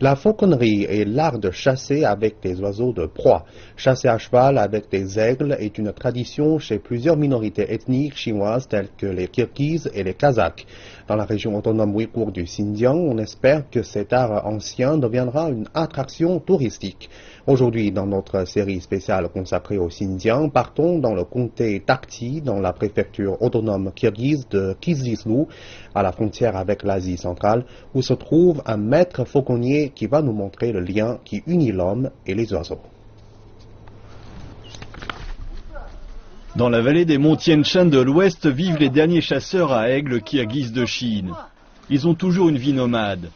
La fauconnerie est l'art de chasser avec des oiseaux de proie. Chasser à cheval avec des aigles est une tradition chez plusieurs minorités ethniques chinoises telles que les Kirghizes et les Kazakhs. Dans la région autonome ouïghour du Xinjiang, on espère que cet art ancien deviendra une attraction touristique. Aujourd'hui, dans notre série spéciale consacrée au Xinjiang, partons dans le comté d'Akchi, dans la préfecture autonome kirghize de Kizilou, à la frontière avec l'Asie centrale, où se trouve un maître fauconnier qui va nous montrer le lien qui unit l'homme et les oiseaux. Dans la vallée des monts Tianshan de l'Ouest vivent les derniers chasseurs à aigles kirghizes de Chine. Ils ont toujours une vie nomade.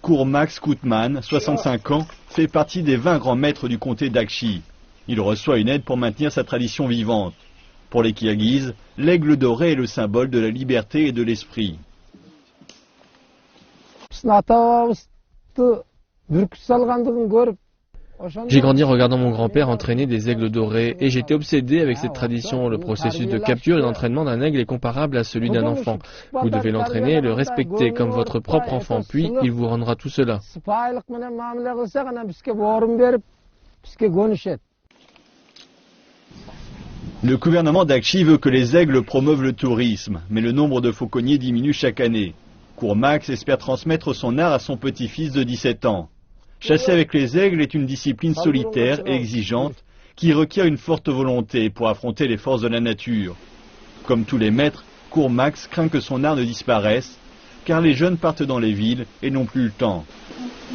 Kurmax Koutman, 65 ans, fait partie des 20 grands maîtres du comté d'Akchi. Il reçoit une aide pour maintenir sa tradition vivante. Pour les Kirghizes, l'aigle doré est le symbole de la liberté et de l'esprit. J'ai grandi en regardant mon grand-père entraîner des aigles dorés et j'étais obsédé avec cette tradition. Le processus de capture et d'entraînement d'un aigle est comparable à celui d'un enfant. Vous devez l'entraîner et le respecter comme votre propre enfant, puis il vous rendra tout cela. Le gouvernement d'Akchi veut que les aigles promeuvent le tourisme, mais le nombre de fauconniers diminue chaque année. Kurmax espère transmettre son art à son petit-fils de 17 ans. Chasser avec les aigles est une discipline solitaire et exigeante qui requiert une forte volonté pour affronter les forces de la nature. Comme tous les maîtres, Kurmax craint que son art ne disparaisse, car les jeunes partent dans les villes et n'ont plus le temps.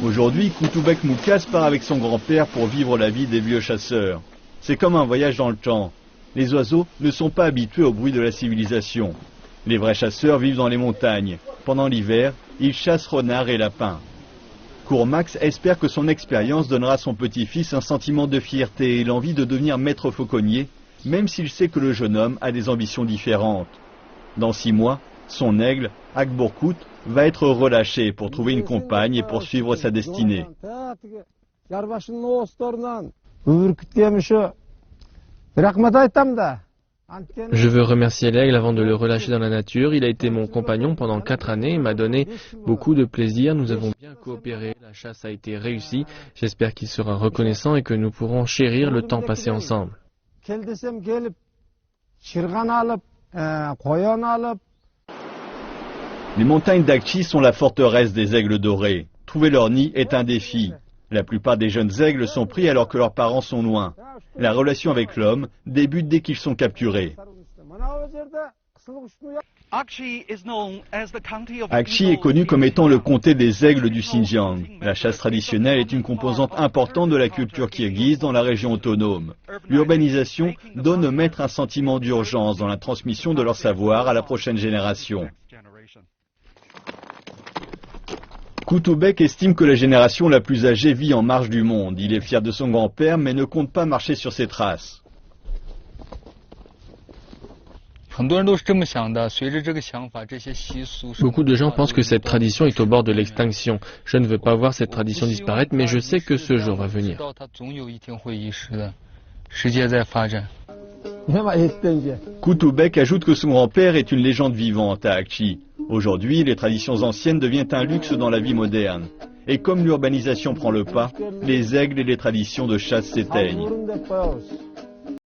Aujourd'hui, Kutubek Moukas part avec son grand-père pour vivre la vie des vieux chasseurs. C'est comme un voyage dans le temps. Les oiseaux ne sont pas habitués au bruit de la civilisation. Les vrais chasseurs vivent dans les montagnes. Pendant l'hiver, ils chassent renards et lapins. Kurmax espère que son expérience donnera à son petit-fils un sentiment de fierté et l'envie de devenir maître fauconnier, même s'il sait que le jeune homme a des ambitions différentes. Dans 6 mois, son aigle, Akborkut, va être relâché pour trouver une compagne et poursuivre sa destinée. Je veux remercier l'aigle avant de le relâcher dans la nature. Il a été mon compagnon pendant 4 années et m'a donné beaucoup de plaisir. Nous avons bien coopéré, la chasse a été réussie. J'espère qu'il sera reconnaissant et que nous pourrons chérir le temps passé ensemble. Les montagnes d'Akchi sont la forteresse des aigles dorés. Trouver leur nid est un défi. La plupart des jeunes aigles sont pris alors que leurs parents sont loin. La relation avec l'homme débute dès qu'ils sont capturés. Akchi est connu comme étant le comté des aigles du Xinjiang. La chasse traditionnelle est une composante importante de la culture kirghize dans la région autonome. L'urbanisation donne aux maîtres un sentiment d'urgence dans la transmission de leur savoir à la prochaine génération. Kutubek estime que la génération la plus âgée vit en marge du monde. Il est fier de son grand-père, mais ne compte pas marcher sur ses traces. Beaucoup de gens pensent que cette tradition est au bord de l'extinction. Je ne veux pas voir cette tradition disparaître, mais je sais que ce jour va venir. Kutubek ajoute que son grand-père est une légende vivante à Akchi. Aujourd'hui, les traditions anciennes deviennent un luxe dans la vie moderne. Et comme l'urbanisation prend le pas, les aigles et les traditions de chasse s'éteignent.